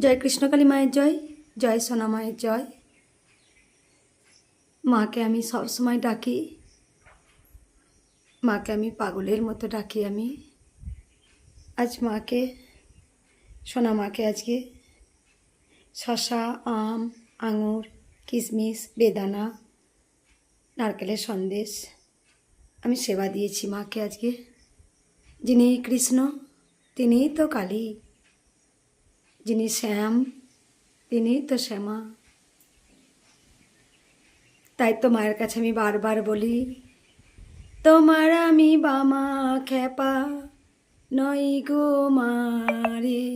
জয় কৃষ্ণকালী মায়ের জয়, জয় সোনা মায়ের জয়। মাকে আমি সবসময় ডাকি, মাকে আমি পাগলের মতো ডাকি। আমি আজ মাকে, সোনা মাকে আজকে শশা, আম, আঙুর, কিশমিশ, বেদানা, নারকেলের সন্দেশ আমি সেবা দিয়েছি মাকে আজকে। যিনি কৃষ্ণ তিনিই তো কালী, যিনি শ্যাম তিনিই তো শ্যামা। তাই তো মায়ের কাছে আমি বারবার বলি, তোমার আমি বামা খেপা নই গো মারে,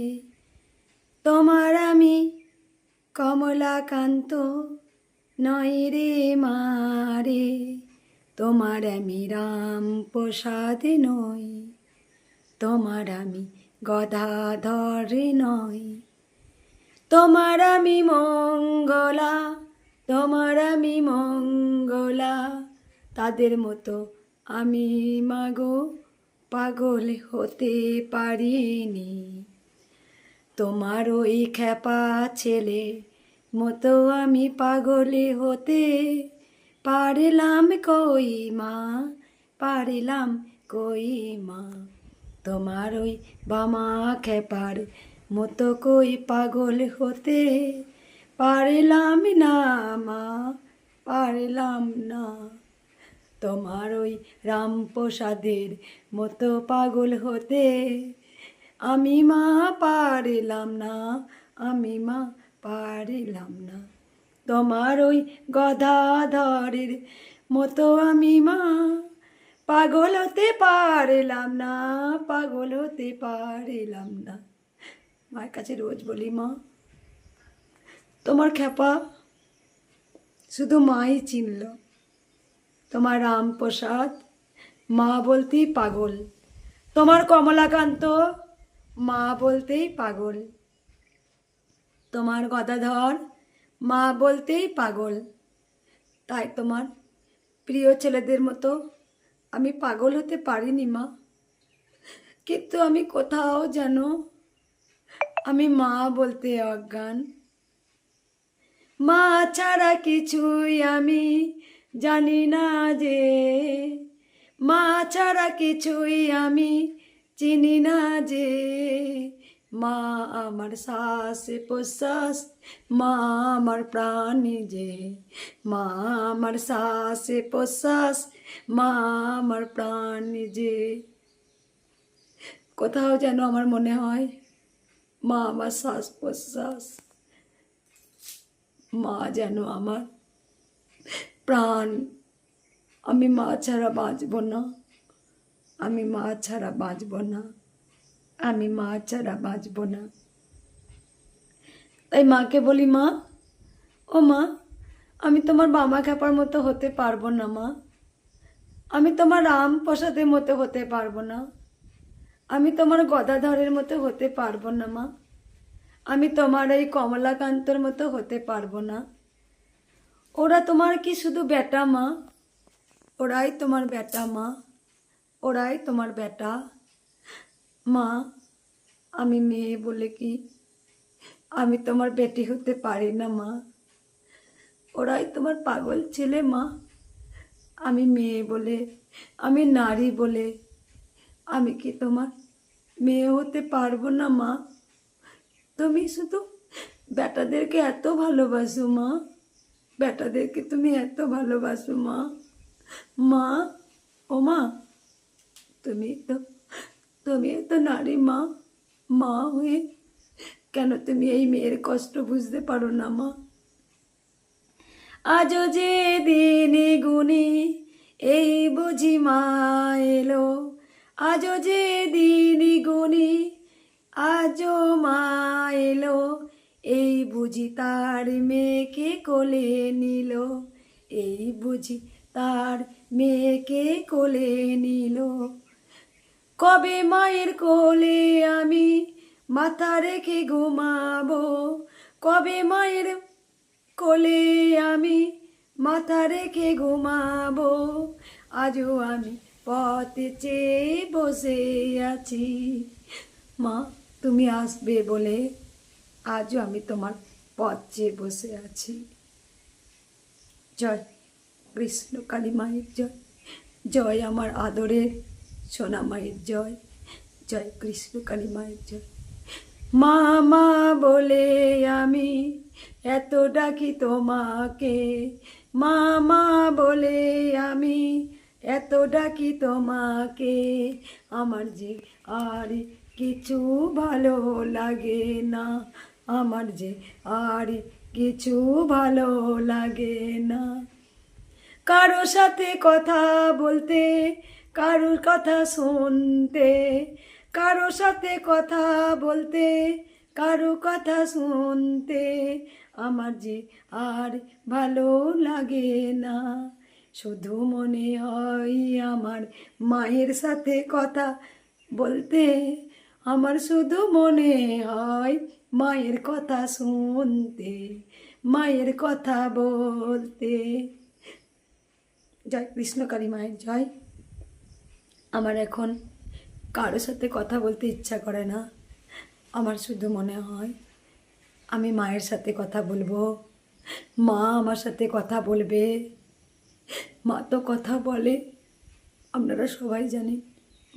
তোমার আমি কমলাকান্ত নয় রে মারে, তোমার আমি রাম প্রসাদ নই, তোমার আমি গদাধর নই, তোমার আমি মঙ্গলা, তোমার আমি মঙ্গলা, তাদের মতো আমি মাগো পাগল হতে পারিনি। তোমার ওই খ্যাপা ছেলে মতো আমি পাগল হতে পারলাম কই মা, পারলাম কই মা। তোমার ওই বামা খ্যাপার মতো কই পাগল হতে পারলাম না মা, পারলাম না। তোমার ওই রামপ্রসাদের মতো পাগল হতে আমি মা পারলাম না, আমি মা পারলাম না। তোমার ওই গদাধরের মতো আমি মা পাগল হতে পারলাম না, পাগল হতে পারলাম না। মায়ের কাছে রোজ বলি, মা তোমার খ্যাপা শুধু মাই চিনল, তোমার রামপ্রসাদ মা বলতেই পাগল, তোমার কমলাকান্ত মা বলতেই পাগল, তোমার গদাধর মা বলতেই পাগল। তাই তোমার প্রিয় ছেলেদের মতো আমি পাগল হতে পারিনি মা, কিন্তু আমি কোথাও যেন আমি মা বলতে অজ্ঞান। মা ছাড়া কিছুই আমি জানি না যে, মা ছাড়া কিছুই আমি চিনি না যে, মা আমার শ্বাস প্রশ্বাস, মা আমার প্রাণ যে, মা আমার শ্বাস প্রশ্বাস, মা আমার প্রাণ যে। কোথাও যেন আমার মনে হয় মা আমার শ্বাস প্রশ্বাস, মা যেন আমার প্রাণ। আমি মা ছাড়া বাঁচব না, আমি মা ছাড়া বাঁচব না, আমি মা ছাড়া বাঁচব না। তাই মাকে বলি, মা ও মা, আমি তোমার বামা খ্যাপার মতো হতে পারবো না মা, আমি তোমার রামপ্রসাদের মতো হতে পারবো না, আমি তোমার গদাধরের মতো হতে পারবো না মা, আমি তোমার এই কমলাকান্তর মতো হতে পারবো না। ওরা তোমার কি শুধু বেটা মা, ওরাই তোমার বেটা মা, ওরাই তোমার বেটা মা। আমি মেয়ে বলে কি আমি তোমার বেটি হতে পারি না মা, ওরাই তোমার পাগল ছেলে মা। আমি মেয়ে বলে, আমি নারী বলে আমি কি তোমার মেয়ে হতে পারবো না মা? তুমি শুধু বেটাদেরকে এত ভালোবাসো মা, বেটাদেরকে তুমি এত ভালোবাসো মা। মা ও মা, তুমি তো নারী মা, মা হয়ে কেন তুমি এই মেয়ের কষ্ট বুঝতে পারো না মা? আজও যে দিন গুনি এই বুঝি মা এলো, আজও যে দিন গুনি আজও মা এলো, এই বুঝি তার মেয়েকে কোলে নিল, এই বুঝি তার মেয়েকে কোলে নিল। কবে মায়ের কোলে আমি মাথা রেখে ঘুমাবো, কবে মায়ের কোলে আমি মাথা রেখে ঘুমাবো, আজও আমি পথে চেয়ে বসে আছি। মা তুমি আসবে বলে আজও আমি তোমার পথ চেয়ে বসে আছি। জয় কৃষ্ণ কালী মায়ের জয়, জয় আমার আদরের সোনা মায়ের জয়, জয় কৃষ্ণ কালী মায়ের জয়। মা মা বলে আমি এত ডাকি তোমাকে, মা মা বলে আমি এত ডাকি তোমাকে, আমার যে আর কিছু ভালো লাগে না, আমার যে আর কিছু ভালো লাগে না। কারো সাথে কথা বলতে, কারোর কথা শুনতে, কারো সাথে কথা বলতে, কারো কথা শুনতে, আমার যে আর ভালো লাগে না। শুধু মনে হয় আমার মায়ের সাথে কথা বলতে, আমার শুধু মনে হয় মায়ের কথা শুনতে, মায়ের কথা বলতে। জয় কৃষ্ণ কালী মায়ের জয়। আমার এখন কারোর সাথে কথা বলতে ইচ্ছা করে না, আমার শুধু মনে হয় আমি মায়ের সাথে কথা বলবো, মা আমার সাথে কথা বলবে। মা তো কথা বলে, আপনারা সবাই জানেন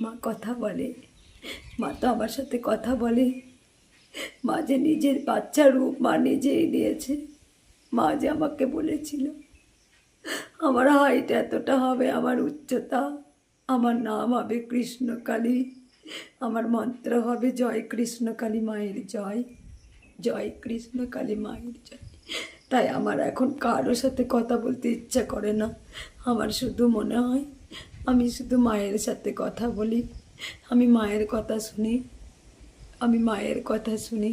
মা কথা বলে, মা তো আমার সাথে কথা বলে। মা যে নিজের বাচ্চার রূপ মা নিজেই দিয়েছে। মা যে আমাকে বলেছিল আমার হাইট এতটা হবে, আমার উচ্চতা, আমার নাম হবে কৃষ্ণকালী, আমার মন্ত্র হবে জয় কৃষ্ণ কালী মায়ের জয়, জয় কৃষ্ণ কালী মায়ের জয়। তাই আমার এখন কারোর সাথে কথা বলতে ইচ্ছা করে না, আমার শুধু মনে হয় আমি শুধু মায়ের সাথে কথা বলি, আমি মায়ের কথা শুনি, আমি মায়ের কথা শুনি।